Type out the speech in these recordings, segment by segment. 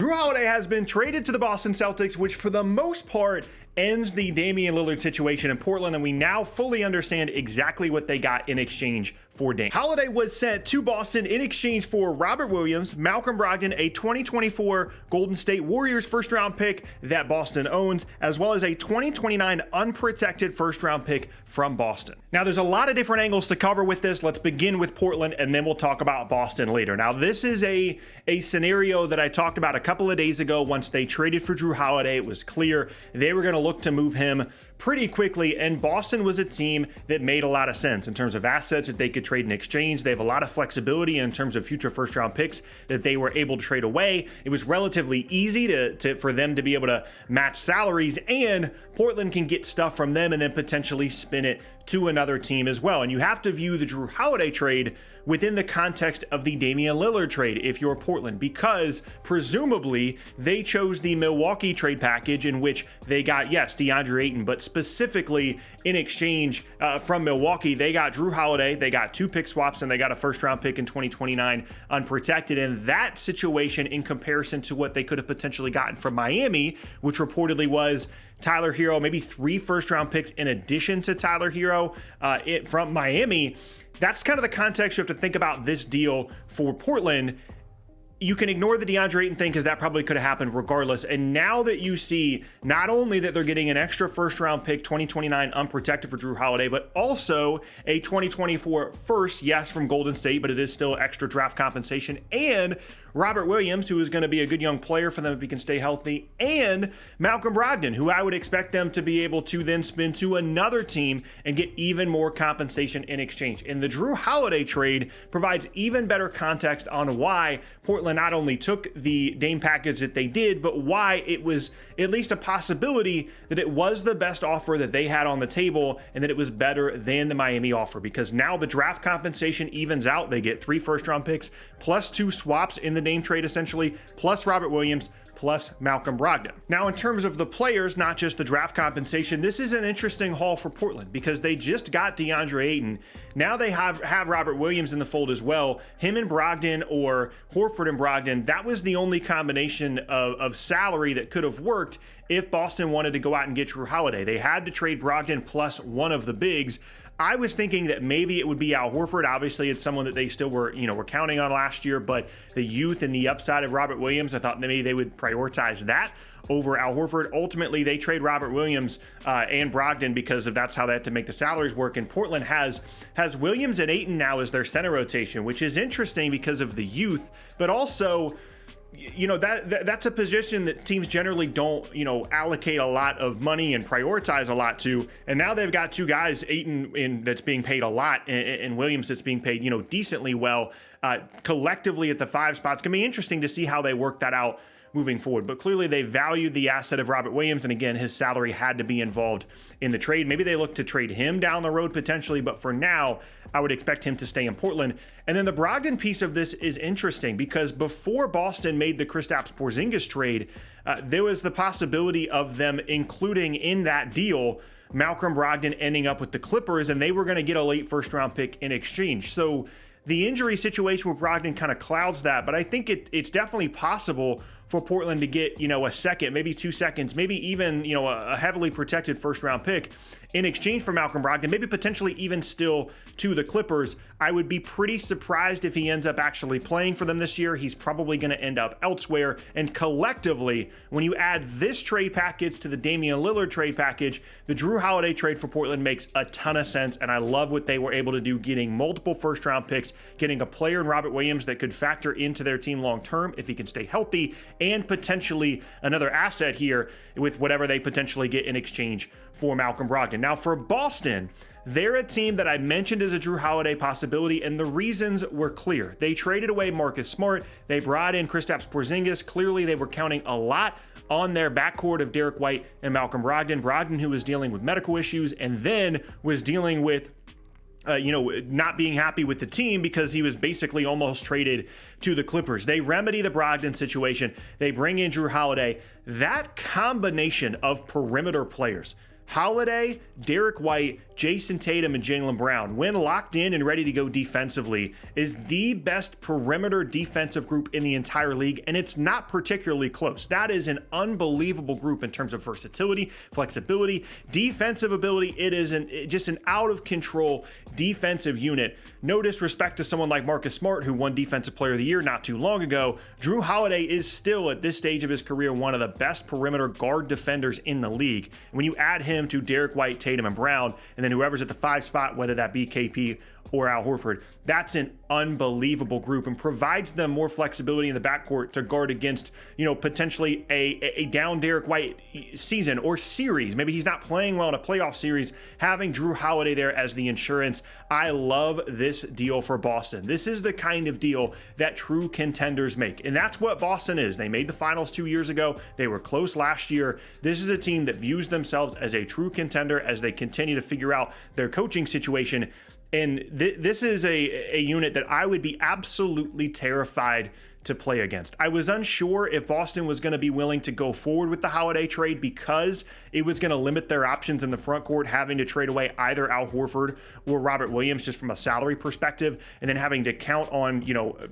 Jrue Holiday has been traded to the Boston Celtics, which for the most part ends the Damian Lillard situation in Portland, and we now fully understand exactly what they got in exchange for Dame. Holiday was sent to Boston in exchange for Robert Williams, Malcolm Brogdon, a 2024 Golden State Warriors first-round pick that Boston owns, as well as a 2029 unprotected first-round pick from Boston. Now, there's a lot of different angles to cover with this. Let's begin with Portland, and then we'll talk about Boston later. Now, this is a scenario that I talked about a couple of days ago. Once they traded for Jrue Holiday, it was clear they were going to look to move him pretty quickly, and Boston was a team that made a lot of sense in terms of assets that they could trade in exchange. They have a lot of flexibility in terms of future first-round picks that they were able to trade away. It was relatively easy for them to be able to match salaries, and Portland can get stuff from them and then potentially spin it to another team as well. And you have to view the Jrue Holiday trade within the context of the Damian Lillard trade if you're Portland, because presumably they chose the Milwaukee trade package in which they got, yes, DeAndre Ayton, but specifically in exchange from Milwaukee, they got Jrue Holiday, they got 2 pick swaps, and they got a first-round pick in 2029 unprotected. And that situation, in comparison to what they could have potentially gotten from Miami, which reportedly was Tyler Hero, maybe 3 first-round picks in addition to Tyler Hero from Miami. That's kind of the context you have to think about this deal for Portland. You can ignore the DeAndre Ayton thing because that probably could have happened regardless. And now that you see not only that they're getting an extra first-round pick, 2029 unprotected for Jrue Holiday, but also a 2024 first, yes, from Golden State, but it is still extra draft compensation, and Robert Williams, who is going to be a good young player for them if he can stay healthy, and Malcolm Brogdon, who I would expect them to be able to then spin to another team and get even more compensation in exchange. And the Jrue Holiday trade provides even better context on why Portland not only took the Dame package that they did, but why it was at least a possibility that it was the best offer that they had on the table and that it was better than the Miami offer, because now the draft compensation evens out. They get 3 first-round picks plus 2 swaps in the Dame trade, essentially, plus Robert Williams, plus Malcolm Brogdon. Now, in terms of the players, not just the draft compensation, this is an interesting haul for Portland because they just got DeAndre Ayton. Now they have Robert Williams in the fold as well. Him and Brogdon, or Horford and Brogdon, that was the only combination of salary that could have worked if Boston wanted to go out and get Jrue Holiday. They had to trade Brogdon plus one of the bigs. I was thinking that maybe it would be Al Horford. Obviously, it's someone that they still were counting on last year, but the youth and the upside of Robert Williams, I thought maybe they would prioritize that over Al Horford. Ultimately, they trade Robert Williams and Brogdon because that's how they had to make the salaries work. And Portland has Williams and Ayton now as their center rotation, which is interesting because of the youth, but also, that's a position that teams generally don't, allocate a lot of money and prioritize a lot to. And now they've got 2 guys, Ayton that's being paid a lot, and Williams that's being paid, decently well, collectively at the 5 spots. It's going to be interesting to see how they work that out moving forward. But clearly they valued the asset of Robert Williams, and again, his salary had to be involved in the trade. Maybe they look to trade him down the road potentially, but for now, I would expect him to stay in Portland. And then the Brogdon piece of this is interesting because before Boston made the Kristaps Porzingis trade, there was the possibility of them including in that deal Malcolm Brogdon ending up with the Clippers, and they were going to get a late first-round pick in exchange. So the injury situation with Brogdon kind of clouds that, but I think it's definitely possible for Portland to get, a second, maybe 2 seconds, maybe even, a heavily protected first-round pick in exchange for Malcolm Brogdon, maybe potentially even still to the Clippers. I would be pretty surprised if he ends up actually playing for them this year. He's probably going to end up elsewhere. And collectively, when you add this trade package to the Damian Lillard trade package, the Jrue Holiday trade for Portland makes a ton of sense. And I love what they were able to do, getting multiple first-round picks, getting a player in Robert Williams that could factor into their team long-term if he can stay healthy, and potentially another asset here with whatever they potentially get in exchange for Malcolm Brogdon. Now for Boston, they're a team that I mentioned as a Jrue Holiday possibility, and the reasons were clear. They traded away Marcus Smart. They brought in Kristaps Porzingis. Clearly, they were counting a lot on their backcourt of Derek White and Malcolm Brogdon. Brogdon, who was dealing with medical issues and then was dealing with not being happy with the team because he was basically almost traded to the Clippers. They remedy the Brogdon situation. They bring in Jrue Holiday. That combination of perimeter players Holiday, Derek White, Jason Tatum, and Jaylen Brown, when locked in and ready to go defensively, is the best perimeter defensive group in the entire league, and it's not particularly close. That is an unbelievable group in terms of versatility, flexibility, defensive ability. It is just an out-of-control defensive unit. No disrespect to someone like Marcus Smart, who won Defensive Player of the Year not too long ago. Jrue Holiday is still, at this stage of his career, one of the best perimeter guard defenders in the league. And when you add him to Derek White, Tatum, and Brown, and then whoever's at the 5 spot, whether that be KP or Al Horford, that's an unbelievable group and provides them more flexibility in the backcourt to guard against, potentially a down Derek White season or series. Maybe he's not playing well in a playoff series. Having Jrue Holiday there as the insurance, I love this deal for Boston. This is the kind of deal that true contenders make, and that's what Boston is. They made the finals 2 years ago. They were close last year. This is a team that views themselves as a true contender as they continue to figure out their coaching situation. And this is a unit that I would be absolutely terrified to play against. I was unsure if Boston was going to be willing to go forward with the Holiday trade because it was going to limit their options in the front court, having to trade away either Al Horford or Robert Williams just from a salary perspective, and then having to count on,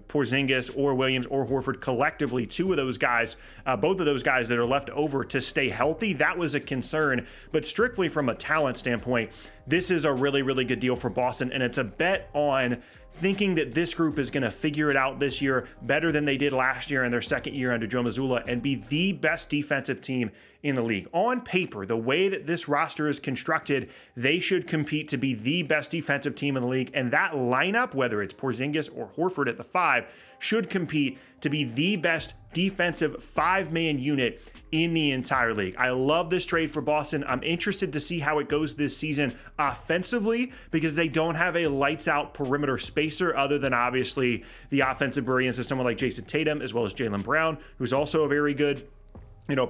Porzingis or Williams or Horford collectively, two of those guys, both of those guys that are left over to stay healthy. That was a concern, but strictly from a talent standpoint, this is a really, really good deal for Boston, and it's a bet on thinking that this group is going to figure it out this year better than they did last year in their second year under Joe Mazzulla and be the best defensive team in the league. On paper, the way that this roster is constructed, they should compete to be the best defensive team in the league, and that lineup, whether it's Porzingis or Horford at the 5, should compete to be the best defensive 5-man unit in the entire league. I love this trade for Boston. I'm interested to see how it goes this season offensively because they don't have a lights-out perimeter spacer other than obviously the offensive brilliance of someone like Jason Tatum as well as Jaylen Brown, who's also a very good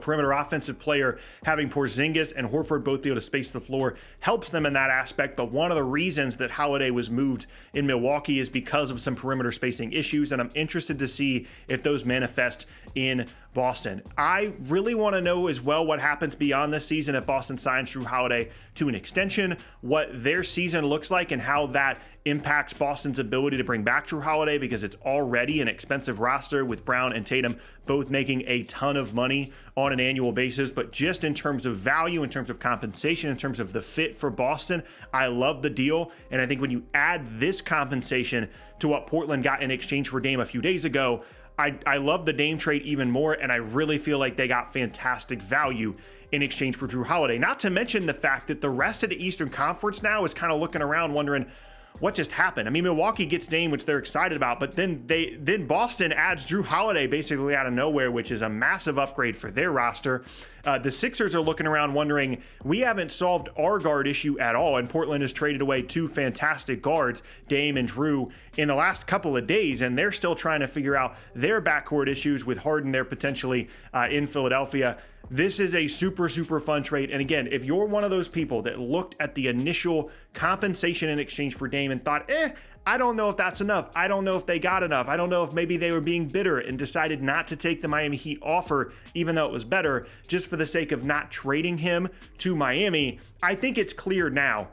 perimeter offensive player. Having Porzingis and Horford both be able to space the floor helps them in that aspect. But one of the reasons that Holiday was moved in Milwaukee is because of some perimeter spacing issues, and I'm interested to see if those manifest in Boston. I really want to know as well what happens beyond this season if Boston signs Jrue Holiday to an extension, what their season looks like and how that impacts Boston's ability to bring back Jrue Holiday, because it's already an expensive roster with Brown and Tatum both making a ton of money on an annual basis. But just in terms of value, in terms of compensation, in terms of the fit for Boston, I love the deal. And I think when you add this compensation to what Portland got in exchange for Dame a few days ago, I love the Dame trade even more, and I really feel like they got fantastic value in exchange for Jrue Holiday. Not to mention the fact that the rest of the Eastern Conference now is kind of looking around wondering, what just happened? I mean, Milwaukee gets Dame, which they're excited about, but then Boston adds Jrue Holiday basically out of nowhere, which is a massive upgrade for their roster. The Sixers are looking around wondering, we haven't solved our guard issue at all, and Portland has traded away two fantastic guards, Dame and Jrue, in the last couple of days, and they're still trying to figure out their backcourt issues with Harden there potentially in Philadelphia. This is a super, super fun trade. And again, if you're one of those people that looked at the initial compensation in exchange for Dame and thought, I don't know if that's enough. I don't know if they got enough. I don't know if maybe they were being bitter and decided not to take the Miami Heat offer, even though it was better, just for the sake of not trading him to Miami. I think it's clear now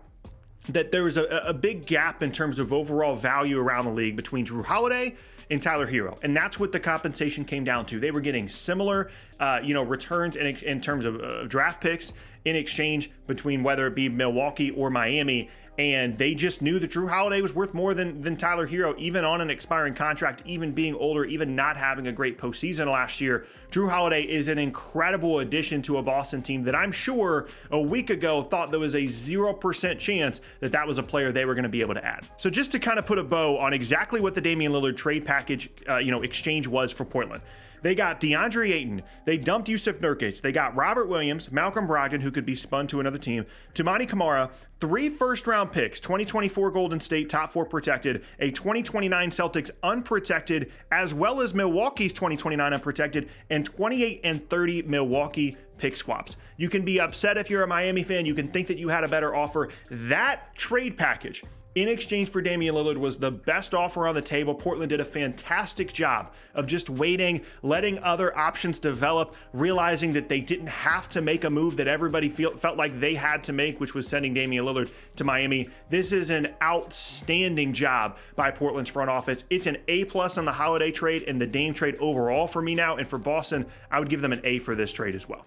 that there's a big gap in terms of overall value around the league between Jrue Holiday and Tyler Hero. And that's what the compensation came down to. They were getting similar, returns in terms of draft picks in exchange between whether it be Milwaukee or Miami. And they just knew that Jrue Holiday was worth more than Tyler Hero, even on an expiring contract, even being older, even not having a great postseason last year. Jrue Holiday is an incredible addition to a Boston team that I'm sure a week ago thought there was a 0% chance that was a player they were going to be able to add. So just to kind of put a bow on exactly what the Damian Lillard trade package, exchange was for Portland. They got DeAndre Ayton. They dumped Yusuf Nurkic. They got Robert Williams, Malcolm Brogdon, who could be spun to another team, Toumani Camara, 3 first-round picks, 2024 Golden State top 4 protected, a 2029 Celtics unprotected, as well as Milwaukee's 2029 unprotected, and 28 and 30 Milwaukee pick swaps. You can be upset if you're a Miami fan. You can think that you had a better offer. That trade package in exchange for Damian Lillard was the best offer on the table. Portland did a fantastic job of just waiting, letting other options develop, realizing that they didn't have to make a move that everybody felt like they had to make, which was sending Damian Lillard to Miami. This is an outstanding job by Portland's front office. It's an A+ on the Holiday trade and the Dame trade overall for me now, and for Boston, I would give them an A for this trade as well.